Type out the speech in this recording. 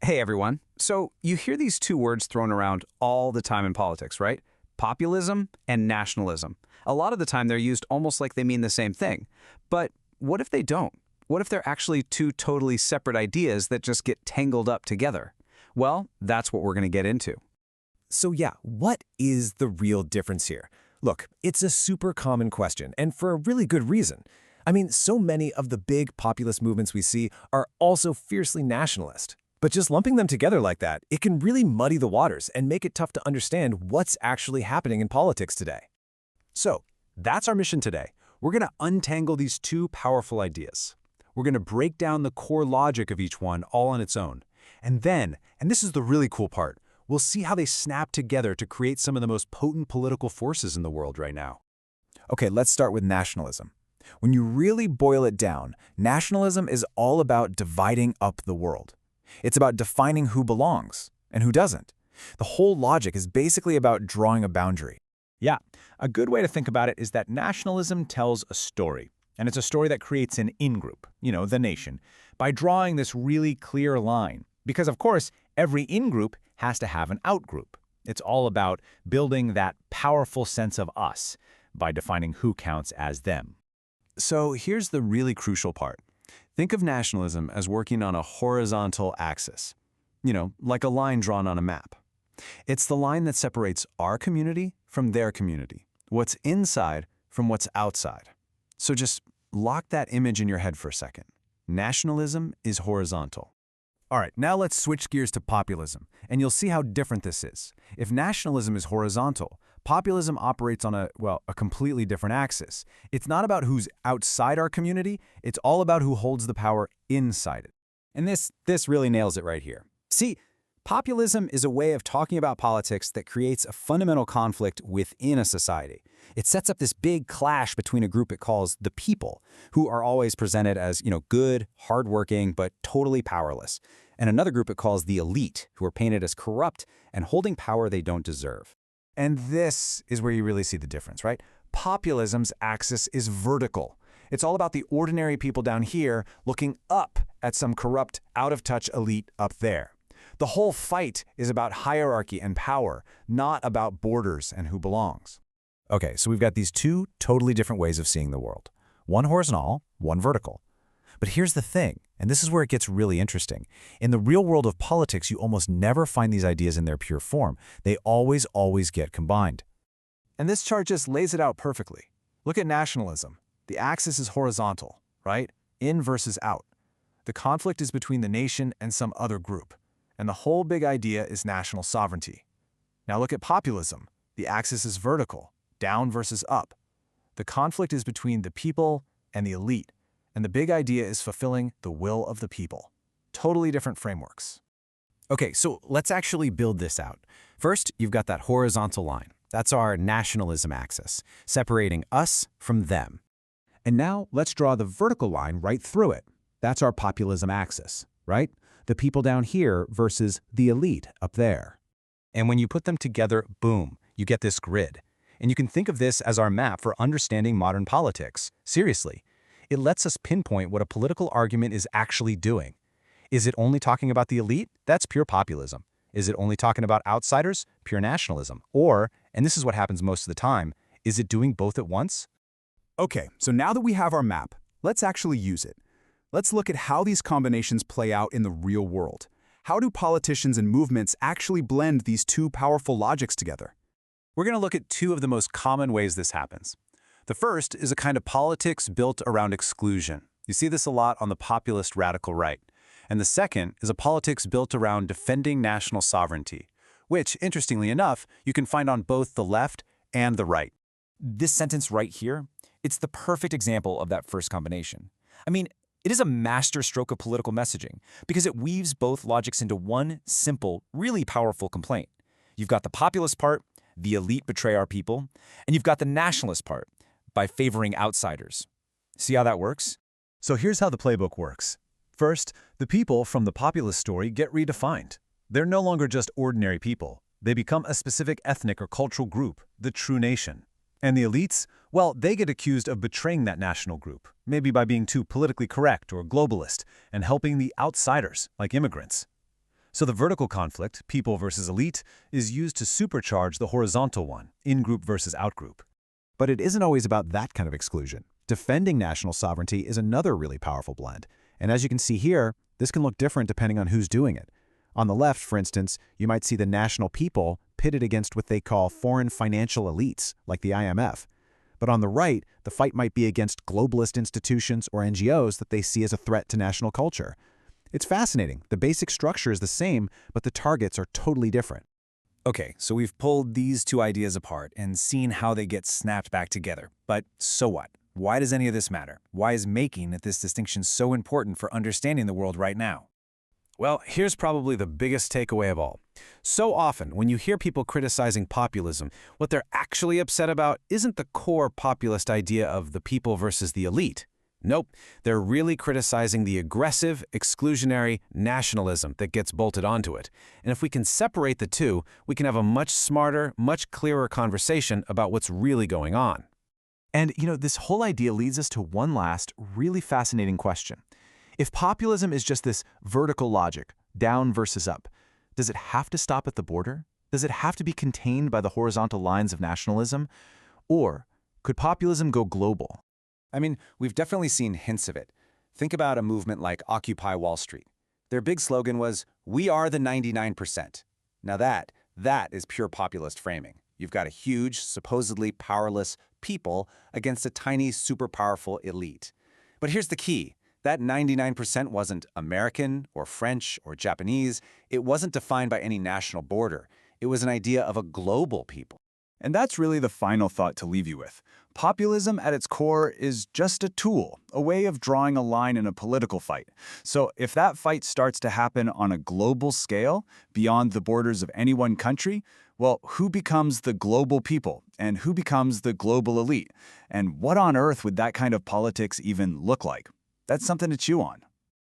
Hey everyone. So you hear these two words thrown around all the time in politics, right? Populism and nationalism. A lot of the time they're used almost like they mean the same thing. But what if they don't? What if they're actually two totally separate ideas that just get tangled up together? Well, that's what we're going to get into. So yeah, what is the real difference here? Look, it's a super common question, and for a really good reason. I mean, so many of the big populist movements we see are also fiercely nationalist. But just lumping them together like that, it can really muddy the waters and make it tough to understand what's actually happening in politics today. So, that's our mission today. We're going to untangle these two powerful ideas. We're going to break down the core logic of each one all on its own. And then, and this is the really cool part, we'll see how they snap together to create some of the most potent political forces in the world right now. Okay, let's start with nationalism. When you really boil it down, nationalism is all about dividing up the world. It's about defining who belongs and who doesn't. The whole logic is basically about drawing a boundary. Yeah, a good way to think about it is that nationalism tells a story, and it's a story that creates an in-group, the nation, by drawing this really clear line. Because, of course, every in-group has to have an out-group. It's all about building that powerful sense of us by defining who counts as them. So here's the really crucial part. Think of nationalism as working on a horizontal axis, like a line drawn on a map. It's the line that separates our community from their community, what's inside from what's outside. So just lock that image in your head for a second. Nationalism is horizontal. All right, now let's switch gears to populism, and you'll see how different this is. If nationalism is horizontal, populism operates on a completely different axis. It's not about who's outside our community, it's all about who holds the power inside it. And this really nails it right here. See, populism is a way of talking about politics that creates a fundamental conflict within a society. It sets up this big clash between a group it calls the people, who are always presented as, good, hardworking, but totally powerless, and another group it calls the elite, who are painted as corrupt and holding power they don't deserve. And this is where you really see the difference, right? Populism's axis is vertical. It's all about the ordinary people down here looking up at some corrupt, out-of-touch elite up there. The whole fight is about hierarchy and power, not about borders and who belongs. Okay, so we've got these two totally different ways of seeing the world. One horizontal, one vertical. But here's the thing, and this is where it gets really interesting. In the real world of politics, you almost never find these ideas in their pure form. They always get combined. And this chart just lays it out perfectly. Look at nationalism. The axis is horizontal, right? In versus out. The conflict is between the nation and some other group. And the whole big idea is national sovereignty. Now look at populism. The axis is vertical, down versus up. The conflict is between the people and the elite. And the big idea is fulfilling the will of the people. Totally different frameworks. Okay, so let's actually build this out. First, you've got that horizontal line. That's our nationalism axis, separating us from them. And now let's draw the vertical line right through it. That's our populism axis, right? The people down here versus the elite up there. And when you put them together, boom, you get this grid. And you can think of this as our map for understanding modern politics. Seriously. It lets us pinpoint what a political argument is actually doing. Is it only talking about the elite? That's pure populism. Is it only talking about outsiders? Pure nationalism. Or, and this is what happens most of the time, is it doing both at once? Okay, so now that we have our map, let's actually use it. Let's look at how these combinations play out in the real world. How do politicians and movements actually blend these two powerful logics together? We're going to look at two of the most common ways this happens. The first is a kind of politics built around exclusion. You see this a lot on the populist radical right. And the second is a politics built around defending national sovereignty, which, interestingly enough, you can find on both the left and the right. This sentence right here, it's the perfect example of that first combination. I mean, it is a masterstroke of political messaging because it weaves both logics into one simple, really powerful complaint. You've got the populist part, the elite betray our people, and you've got the nationalist part, by favoring outsiders. See how that works? So here's how the playbook works. First, the people from the populist story get redefined. They're no longer just ordinary people. They become a specific ethnic or cultural group, the true nation. And the elites, well, they get accused of betraying that national group, maybe by being too politically correct or globalist, and helping the outsiders, like immigrants. So the vertical conflict, people versus elite, is used to supercharge the horizontal one, in-group versus out-group. But it isn't always about that kind of exclusion. Defending national sovereignty is another really powerful blend. And as you can see here, this can look different depending on who's doing it. On the left, for instance, you might see the national people pitted against what they call foreign financial elites, like the IMF. But on the right, the fight might be against globalist institutions or NGOs that they see as a threat to national culture. It's fascinating. The basic structure is the same, but the targets are totally different. Okay, so we've pulled these two ideas apart and seen how they get snapped back together. But so what? Why does any of this matter? Why is making this distinction so important for understanding the world right now? Well, here's probably the biggest takeaway of all. So often, when you hear people criticizing populism, what they're actually upset about isn't the core populist idea of the people versus the elite. Nope, they're really criticizing the aggressive, exclusionary nationalism that gets bolted onto it. And if we can separate the two, we can have a much smarter, much clearer conversation about what's really going on. And, this whole idea leads us to one last, really fascinating question. If populism is just this vertical logic, down versus up, does it have to stop at the border? Does it have to be contained by the horizontal lines of nationalism? Or could populism go global? I mean, we've definitely seen hints of it. Think about a movement like Occupy Wall Street. Their big slogan was, "We are the 99%. Now that is pure populist framing. You've got a huge, supposedly powerless people against a tiny, super powerful elite. But here's the key. That 99% wasn't American or French or Japanese. It wasn't defined by any national border. It was an idea of a global people. And that's really the final thought to leave you with. Populism at its core is just a tool, a way of drawing a line in a political fight. So if that fight starts to happen on a global scale, beyond the borders of any one country, well, who becomes the global people and who becomes the global elite? And what on earth would that kind of politics even look like? That's something to chew on.